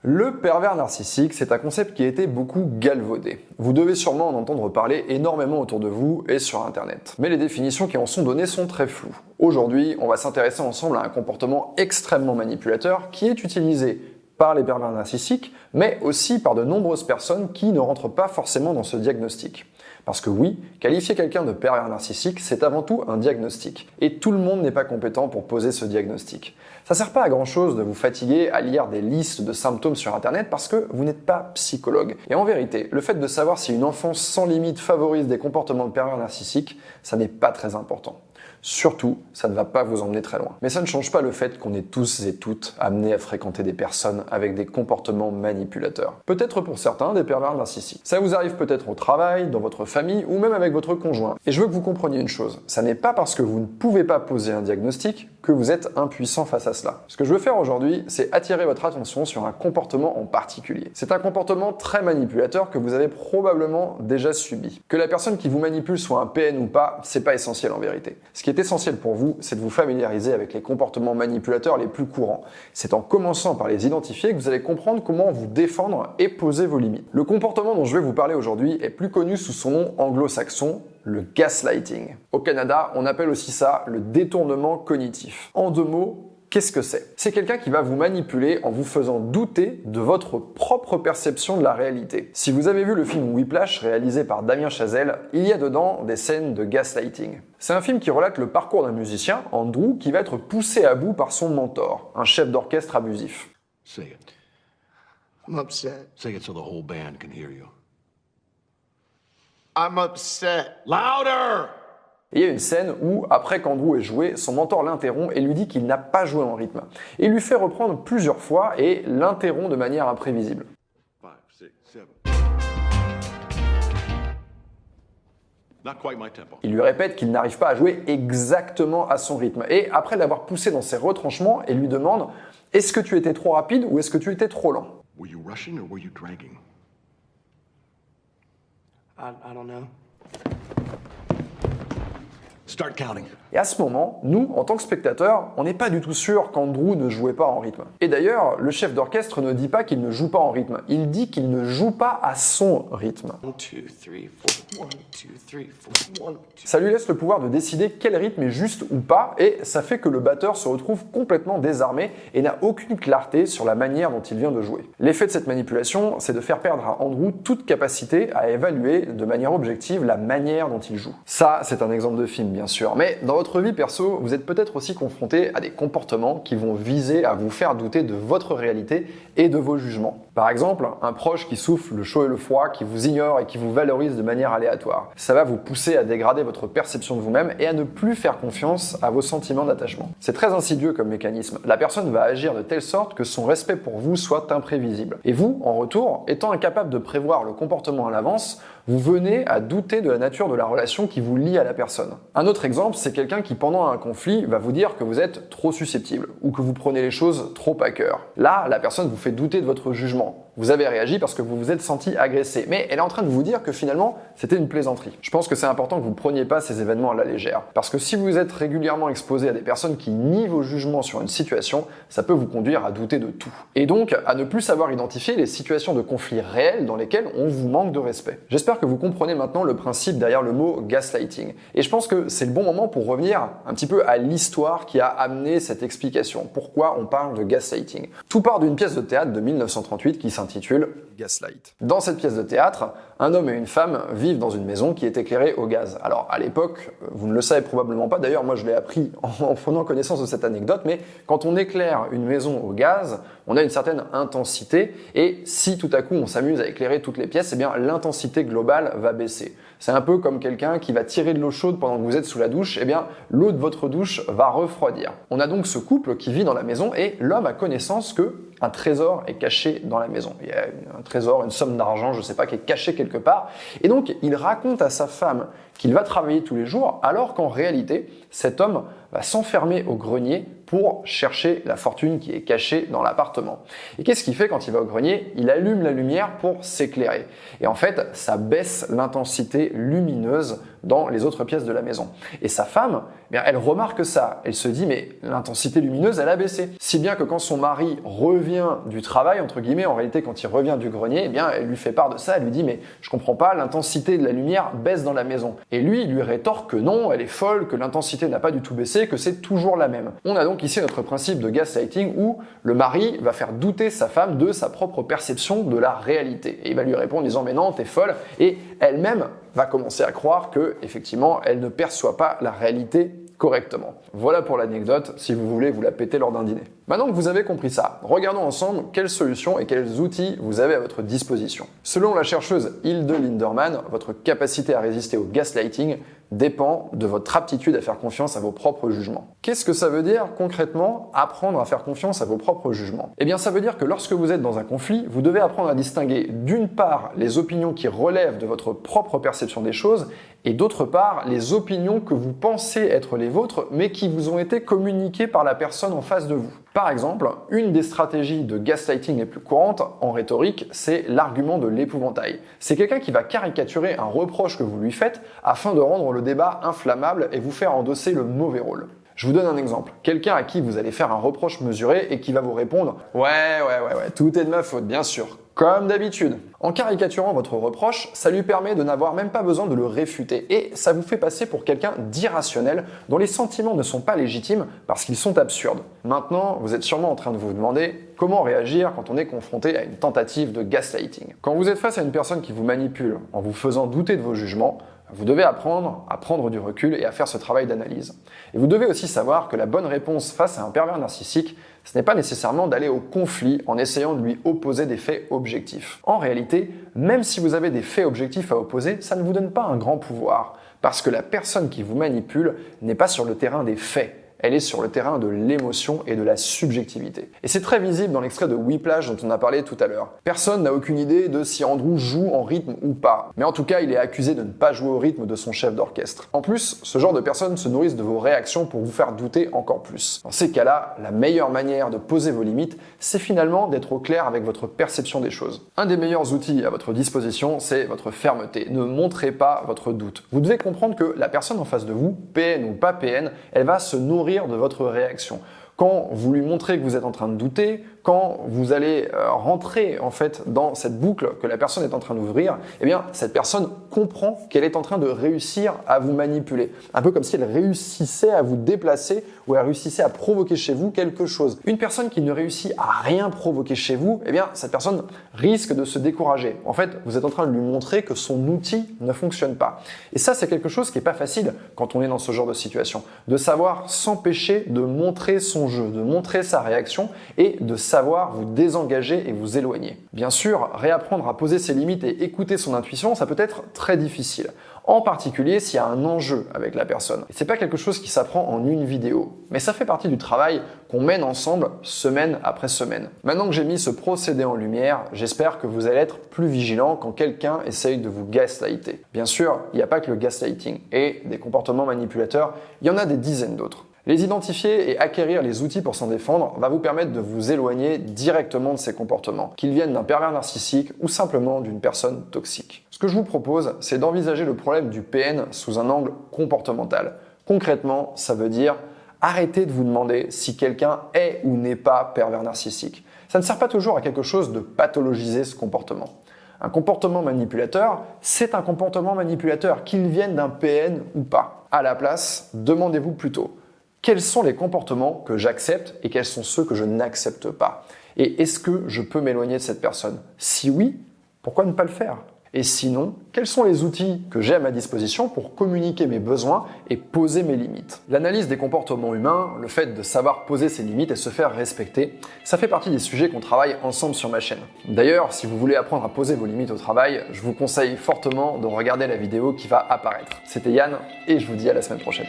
Le pervers narcissique, c'est un concept qui a été beaucoup galvaudé. Vous devez sûrement en entendre parler énormément autour de vous et sur Internet. Mais les définitions qui en sont données sont très floues. Aujourd'hui, on va s'intéresser ensemble à un comportement extrêmement manipulateur qui est utilisé par les pervers narcissiques, mais aussi par de nombreuses personnes qui ne rentrent pas forcément dans ce diagnostic. Parce que oui, qualifier quelqu'un de pervers narcissique, c'est avant tout un diagnostic. Et tout le monde n'est pas compétent pour poser ce diagnostic. Ça sert pas à grand chose de vous fatiguer à lire des listes de symptômes sur Internet parce que vous n'êtes pas psychologue. Et en vérité, le fait de savoir si une enfance sans limite favorise des comportements de pervers narcissiques, ça n'est pas très important. Surtout, ça ne va pas vous emmener très loin. Mais ça ne change pas le fait qu'on est tous et toutes amenés à fréquenter des personnes avec des comportements manipulateurs. Peut-être pour certains des pervers narcissiques. Ça vous arrive peut-être au travail, dans votre famille ou même avec votre conjoint. Et je veux que vous compreniez une chose, ça n'est pas parce que vous ne pouvez pas poser un diagnostic que vous êtes impuissant face à cela. Ce que je veux faire aujourd'hui, c'est attirer votre attention sur un comportement en particulier. C'est un comportement très manipulateur que vous avez probablement déjà subi. Que la personne qui vous manipule soit un PN ou pas, c'est pas essentiel en vérité. Ce qui est essentiel pour vous, c'est de vous familiariser avec les comportements manipulateurs les plus courants. C'est en commençant par les identifier que vous allez comprendre comment vous défendre et poser vos limites. Le comportement dont je vais vous parler aujourd'hui est plus connu sous son nom anglo-saxon, le gaslighting. Au Canada, on appelle aussi ça le détournement cognitif. En deux mots, qu'est-ce que c'est? C'est quelqu'un qui va vous manipuler en vous faisant douter de votre propre perception de la réalité. Si vous avez vu le film Whiplash réalisé par Damien Chazelle, il y a dedans des scènes de gaslighting. C'est un film qui relate le parcours d'un musicien, Andrew, qui va être poussé à bout par son mentor, un chef d'orchestre abusif. Say it. I'm upset. Say it so the whole band can hear you. I'm upset. Louder! Et il y a une scène où, après qu'Andrew ait joué, son mentor l'interrompt et lui dit qu'il n'a pas joué en rythme. Il lui fait reprendre plusieurs fois et l'interrompt de manière imprévisible. 5, 6, 7. Not quite my tempo. Il lui répète qu'il n'arrive pas à jouer exactement à son rythme. Et après l'avoir poussé dans ses retranchements, il lui demande « Est-ce que tu étais trop rapide ou est-ce que tu étais trop lent ?» Were you rushing or were you dragging? I don't know. Start counting. Et à ce moment, nous, en tant que spectateurs, on n'est pas du tout sûr qu'Andrew ne jouait pas en rythme. Et d'ailleurs, le chef d'orchestre ne dit pas qu'il ne joue pas en rythme, il dit qu'il ne joue pas à son rythme. 1, 2, 3, 4. 1, 2, 3, 4. 1, 2. Ça lui laisse le pouvoir de décider quel rythme est juste ou pas, et ça fait que le batteur se retrouve complètement désarmé et n'a aucune clarté sur la manière dont il vient de jouer. L'effet de cette manipulation, c'est de faire perdre à Andrew toute capacité à évaluer de manière objective la manière dont il joue. Ça, c'est un exemple de film, bien sûr, mais dans votre vie perso, vous êtes peut-être aussi confronté à des comportements qui vont viser à vous faire douter de votre réalité et de vos jugements. Par exemple, un proche qui souffle le chaud et le froid, qui vous ignore et qui vous valorise de manière aléatoire. Ça va vous pousser à dégrader votre perception de vous-même et à ne plus faire confiance à vos sentiments d'attachement. C'est très insidieux comme mécanisme. La personne va agir de telle sorte que son respect pour vous soit imprévisible. Et vous, en retour, étant incapable de prévoir le comportement à l'avance, vous venez à douter de la nature de la relation qui vous lie à la personne. Un autre exemple, c'est quelqu'un qui pendant un conflit va vous dire que vous êtes trop susceptible ou que vous prenez les choses trop à cœur. Là, la personne vous fait douter de votre jugement. Vous avez réagi parce que vous vous êtes senti agressé, mais elle est en train de vous dire que finalement, c'était une plaisanterie. Je pense que c'est important que vous ne preniez pas ces événements à la légère, parce que si vous êtes régulièrement exposé à des personnes qui nient vos jugements sur une situation, ça peut vous conduire à douter de tout. Et donc, à ne plus savoir identifier les situations de conflit réels dans lesquelles on vous manque de respect. J'espère que vous comprenez maintenant le principe derrière le mot gaslighting. Et je pense que c'est le bon moment pour revenir un petit peu à l'histoire qui a amené cette explication. Pourquoi on parle de gaslighting? Tout part d'une pièce de théâtre de 1938 qui s'intitule Gaslight. Dans cette pièce de théâtre, un homme et une femme vivent dans une maison qui est éclairée au gaz. Alors à l'époque, vous ne le savez probablement pas, d'ailleurs moi je l'ai appris en prenant connaissance de cette anecdote, mais quand on éclaire une maison au gaz, on a une certaine intensité, et si tout à coup on s'amuse à éclairer toutes les pièces, eh bien l'intensité globale va baisser. C'est un peu comme quelqu'un qui va tirer de l'eau chaude pendant que vous êtes sous la douche, eh bien l'eau de votre douche va refroidir. On a donc ce couple qui vit dans la maison et l'homme a connaissance que un trésor est caché dans la maison. Il y a un trésor, une somme d'argent, je sais pas, qui est cachée quelque part. Et donc, il raconte à sa femme qu'il va travailler tous les jours, alors qu'en réalité, cet homme va s'enfermer au grenier pour chercher la fortune qui est cachée dans l'appartement. Et qu'est-ce qu'il fait quand il va au grenier? Il allume la lumière pour s'éclairer. Et en fait, ça baisse l'intensité lumineuse dans les autres pièces de la maison. Et sa femme, eh bien, elle remarque ça. Elle se dit, mais l'intensité lumineuse, elle a baissé. Si bien que quand son mari revient du travail, entre guillemets, en réalité, quand il revient du grenier, eh bien, elle lui fait part de ça. Elle lui dit, mais je comprends pas, l'intensité de la lumière baisse dans la maison. Et lui, il lui rétorque que non, elle est folle, que l'intensité n'a pas du tout baissé, que c'est toujours la même. On a donc ici notre principe de gaslighting où le mari va faire douter sa femme de sa propre perception de la réalité. Et il va lui répondre en disant, mais non, t'es folle. Et elle-même va commencer à croire que, effectivement, elle ne perçoit pas la réalité correctement. Voilà pour l'anecdote, si vous voulez vous la péter lors d'un dîner. Maintenant que vous avez compris ça, regardons ensemble quelles solutions et quels outils vous avez à votre disposition. Selon la chercheuse Hilde Linderman, votre capacité à résister au gaslighting dépend de votre aptitude à faire confiance à vos propres jugements. Qu'est-ce que ça veut dire concrètement, apprendre à faire confiance à vos propres jugements? Eh bien, ça veut dire que lorsque vous êtes dans un conflit, vous devez apprendre à distinguer d'une part les opinions qui relèvent de votre propre perception des choses et d'autre part les opinions que vous pensez être les vôtres mais qui vous ont été communiquées par la personne en face de vous. Par exemple, une des stratégies de gaslighting les plus courantes en rhétorique, c'est l'argument de l'épouvantail. C'est quelqu'un qui va caricaturer un reproche que vous lui faites afin de rendre le débat inflammable et vous faire endosser le mauvais rôle. Je vous donne un exemple. Quelqu'un à qui vous allez faire un reproche mesuré et qui va vous répondre « Ouais, tout est de ma faute, bien sûr, comme d'habitude ». En caricaturant votre reproche, ça lui permet de n'avoir même pas besoin de le réfuter et ça vous fait passer pour quelqu'un d'irrationnel dont les sentiments ne sont pas légitimes parce qu'ils sont absurdes. Maintenant, vous êtes sûrement en train de vous demander comment réagir quand on est confronté à une tentative de gaslighting. Quand vous êtes face à une personne qui vous manipule en vous faisant douter de vos jugements, vous devez apprendre à prendre du recul et à faire ce travail d'analyse. Et vous devez aussi savoir que la bonne réponse face à un pervers narcissique, ce n'est pas nécessairement d'aller au conflit en essayant de lui opposer des faits objectifs. En réalité, même si vous avez des faits objectifs à opposer, ça ne vous donne pas un grand pouvoir, parce que la personne qui vous manipule n'est pas sur le terrain des faits. Elle est sur le terrain de l'émotion et de la subjectivité. Et c'est très visible dans l'extrait de Whiplash dont on a parlé tout à l'heure. Personne n'a aucune idée de si Andrew joue en rythme ou pas. Mais en tout cas, il est accusé de ne pas jouer au rythme de son chef d'orchestre. En plus, ce genre de personnes se nourrissent de vos réactions pour vous faire douter encore plus. Dans ces cas-là, la meilleure manière de poser vos limites, c'est finalement d'être au clair avec votre perception des choses. Un des meilleurs outils à votre disposition, c'est votre fermeté. Ne montrez pas votre doute. Vous devez comprendre que la personne en face de vous, PN ou pas PN, elle va se nourrir de votre réaction. Quand vous lui montrez que vous êtes en train de douter, quand vous allez rentrer en fait dans cette boucle que la personne est en train d'ouvrir, eh bien cette personne comprend qu'elle est en train de réussir à vous manipuler. Un peu comme si elle réussissait à vous déplacer ou elle réussissait à provoquer chez vous quelque chose. Une personne qui ne réussit à rien provoquer chez vous, eh bien cette personne risque de se décourager. En fait, vous êtes en train de lui montrer que son outil ne fonctionne pas. Et ça, c'est quelque chose qui n'est pas facile quand on est dans ce genre de situation. De savoir s'empêcher de montrer son jeu, de montrer sa réaction et de savoir vous désengager et vous éloigner. Bien sûr, réapprendre à poser ses limites et écouter son intuition, ça peut être très difficile. En particulier s'il y a un enjeu avec la personne. Et c'est pas quelque chose qui s'apprend en une vidéo, mais ça fait partie du travail qu'on mène ensemble semaine après semaine. Maintenant que j'ai mis ce procédé en lumière, j'espère que vous allez être plus vigilant quand quelqu'un essaye de vous gaslighter. Bien sûr, il n'y a pas que le gaslighting et des comportements manipulateurs, il y en a des dizaines d'autres. Les identifier et acquérir les outils pour s'en défendre va vous permettre de vous éloigner directement de ces comportements, qu'ils viennent d'un pervers narcissique ou simplement d'une personne toxique. Ce que je vous propose, c'est d'envisager le problème du PN sous un angle comportemental. Concrètement, ça veut dire arrêtez de vous demander si quelqu'un est ou n'est pas pervers narcissique. Ça ne sert pas toujours à quelque chose de pathologiser ce comportement. Un comportement manipulateur, c'est un comportement manipulateur, qu'il vienne d'un PN ou pas. À la place, demandez-vous plutôt quels sont les comportements que j'accepte et quels sont ceux que je n'accepte pas? Et est-ce que je peux m'éloigner de cette personne? Si oui, pourquoi ne pas le faire? Et sinon, quels sont les outils que j'ai à ma disposition pour communiquer mes besoins et poser mes limites? L'analyse des comportements humains, le fait de savoir poser ses limites et se faire respecter, ça fait partie des sujets qu'on travaille ensemble sur ma chaîne. D'ailleurs, si vous voulez apprendre à poser vos limites au travail, je vous conseille fortement de regarder la vidéo qui va apparaître. C'était Yann et je vous dis à la semaine prochaine.